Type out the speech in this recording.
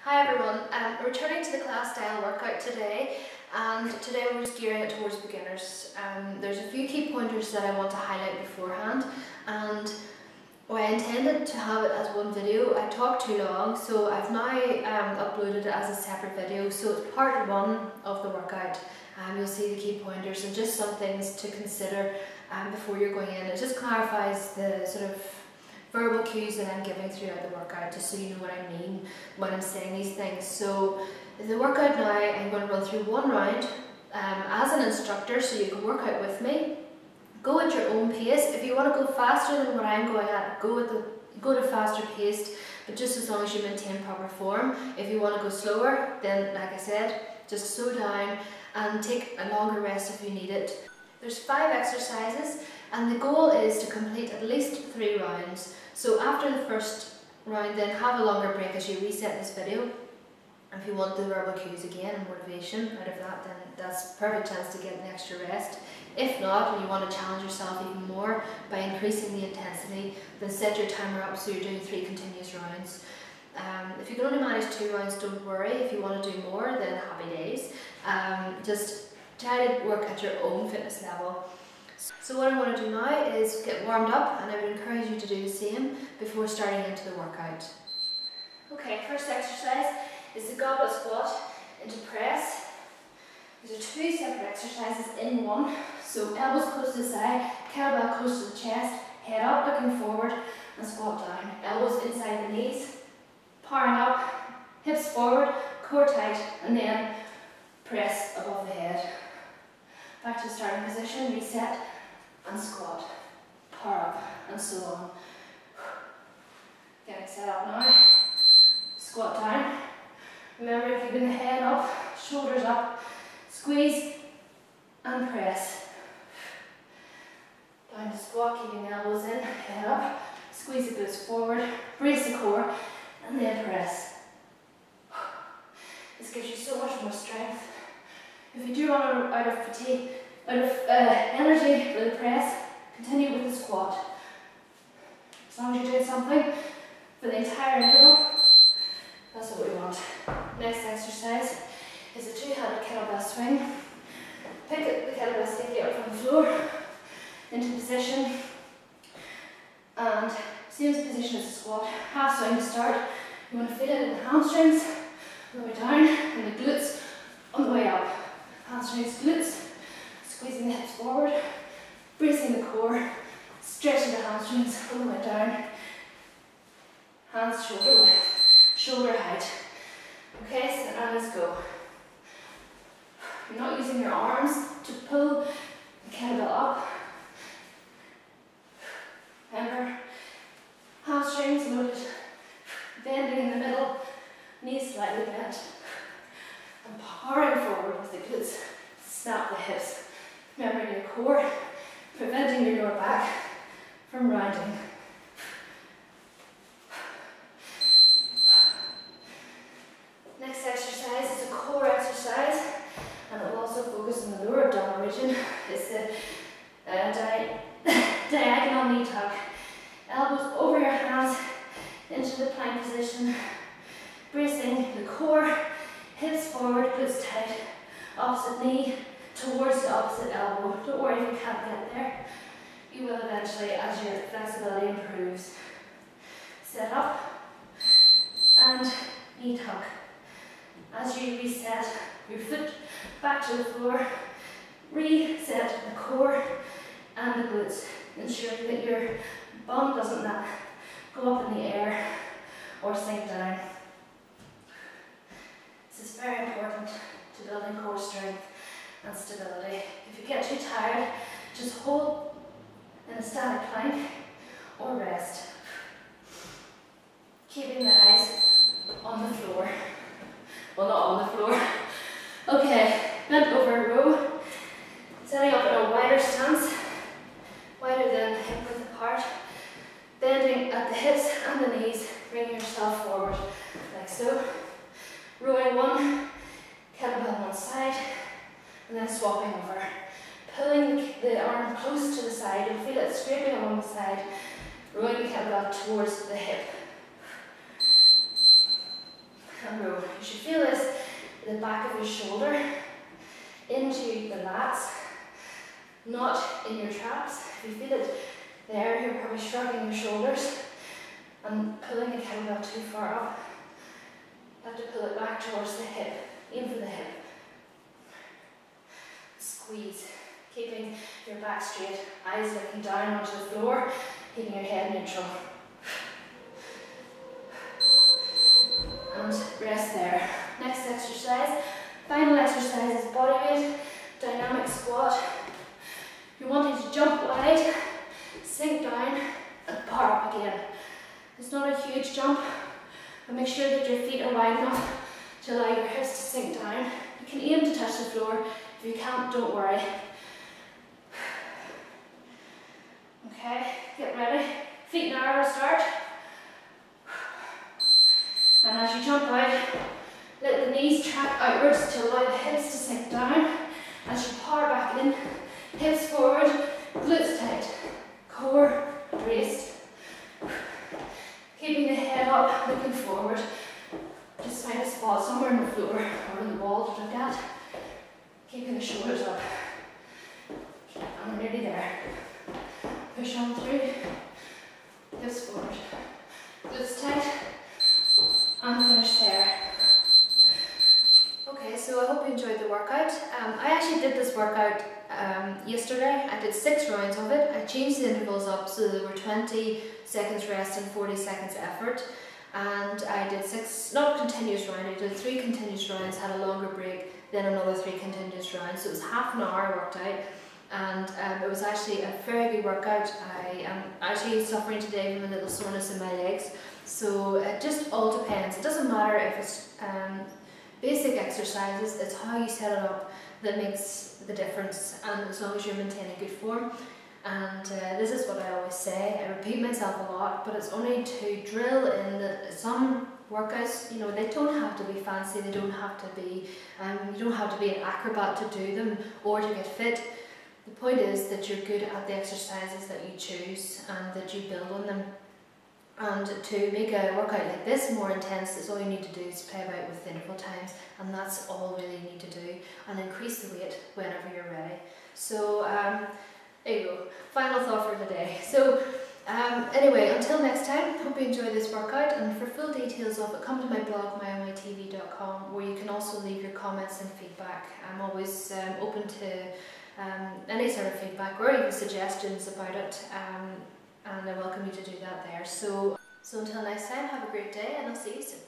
Hi everyone, returning to the class style workout today, and today we're just gearing it towards beginners. There's a few key pointers that I want to highlight beforehand, and I intended to have it as one video. I talked too long, so I've now uploaded it as a separate video, so it's part one of the workout. You'll see the key pointers and just some things to consider before you're going in. It just clarifies the sort of verbal cues that I'm giving throughout the workout, just so you know what I mean when I'm saying these things. So the workout now, I'm going to run through one round as an instructor, so you can work out with me. Go at your own pace. If you want to go faster than what I'm going at, go to faster paced, but just as long as you maintain proper form. If you want to go slower, then like I said, just slow down and take a longer rest if you need it. There's 5 exercises, and the goal is to complete at least 3 rounds. So after the first round, then have a longer break as you reset this video. If you want the verbal cues again and motivation out of that, then that's a perfect chance to get an extra rest. If not, and you want to challenge yourself even more by increasing the intensity, then set your timer up so you're doing 3 continuous rounds. If you can only manage 2 rounds, don't worry. If you want to do more, then happy days. Just try to work at your own fitness level. So what I want to do now is get warmed up, and I would encourage you to do the same before starting into the workout. Okay, first exercise is the goblet squat into press. These are 2 separate exercises in one. So elbows close to the side, kettlebell close to the chest, head up looking forward and squat down. Elbows inside the knees, powering up, hips forward, core tight, and then press above the head. Back to the starting position, reset and squat, power up, and so on. Getting set up now. Squat down. Remember, keeping the head up, shoulders up, squeeze and press. Down to squat, keeping the elbows in, head up, squeeze the glutes forward, brace the core, and then press. This gives you so much more strength. If you do run out of fatigue, energy for the press, continue with the squat. As long as you're doing something for the entire interval, that's what we want. Next exercise is a 2-handed kettlebell swing. Pick the kettlebell safely up from the floor, into position, and same position as the squat. Half swing to start. You want to feel it in the hamstrings on the way down, and the glutes on the way up. Hamstrings, glutes, squeezing the hips forward, bracing the core, stretching the hamstrings all the way down. Hands shoulder width, shoulder height. Okay, so now let's go. You're not using your arms to pull the kettlebell up. Remember, hamstrings loaded, bending in the middle, knees slightly bent. And powering forward with the glutes, snap the hips. Remembering your core, preventing your lower back from rounding. Next exercise is a core exercise, and it will also focus on the lower abdominal region. It's the diagonal knee tuck. Elbows over your hands into the plank position, bracing the core. Hips forward, glutes tight, opposite knee towards the opposite elbow. Don't worry if you can't get there. You will eventually as your flexibility improves. Set up and knee tuck. As you reset your foot back to the floor, reset the core and the glutes, ensuring that your bum doesn't go up in the air or sink down. This is very important to building core strength and stability. If you get too tired, just hold in a static plank or rest. Keeping the eyes on the floor. Well, not on the floor. Okay, bent over row. Setting up in a wider stance, wider than hip width apart. Bending at the hips and the knees, bringing yourself forward like so. Rowing 1, kettlebell on one side, and then swapping over. Pulling the arm close to the side, you'll feel it scraping along the side, rowing the kettlebell towards the hip. And row. You should feel this in the back of your shoulder, into the lats, not in your traps. If you feel it there, you're probably shrugging your shoulders and pulling the kettlebell too far up. You have to pull it back towards the hip. Aim for the hip. Squeeze, keeping your back straight, eyes looking down onto the floor, keeping your head neutral. And rest there. Next exercise, final exercise is body weight, dynamic squat. You're wanting to jump wide, sink down and power up again. It's not a huge jump, but make sure that your feet are wide enough to allow your hips to sink down. You can aim to touch the floor. If you can't, don't worry. Okay, get ready. Feet narrow to start. And as you jump out, let the knees track outwards to allow the hips to sink down. As you power back in, hips forward, glutes tight, core braced. Keeping the head up, looking forward. Just find a spot somewhere on the floor or on the wall to look at. Keeping the shoulders up. And we're nearly there. Push on through. Hips forward. Glutes tight. And finish there. Okay, so I hope you enjoyed the workout. I actually did this workout yesterday. I did 6 rounds of it. I changed the intervals up so there were 20 seconds rest and 40 seconds effort. And I did 6, not continuous rounds, I did 3 continuous rounds, had a longer break, then another 3 continuous rounds. So it was half an hour worked out. And it was actually a very good workout. I am actually suffering today from a little soreness in my legs. So it just all depends. It doesn't matter if it's basic exercises, it's how you set it up that makes the difference, and as long as you're maintaining good form. And this is what I always say, I repeat myself a lot, but it's only to drill in that some workouts, you know, they don't have to be fancy, they don't have to be, you don't have to be an acrobat to do them or to get fit. The point is that you're good at the exercises that you choose and that you build on them. And to make a workout like this more intense, is all you need to do is play about with the interval times, and that's all really you need to do, and increase the weight whenever you're ready. So there you go, final thought for today. So anyway, until next time, hope you enjoy this workout, and for full details of it, come to my blog myonlytv.com, where you can also leave your comments and feedback. I'm always open to any sort of feedback or even suggestions about it. And I welcome you to do that there. So until next time, have a great day, and I'll see you soon.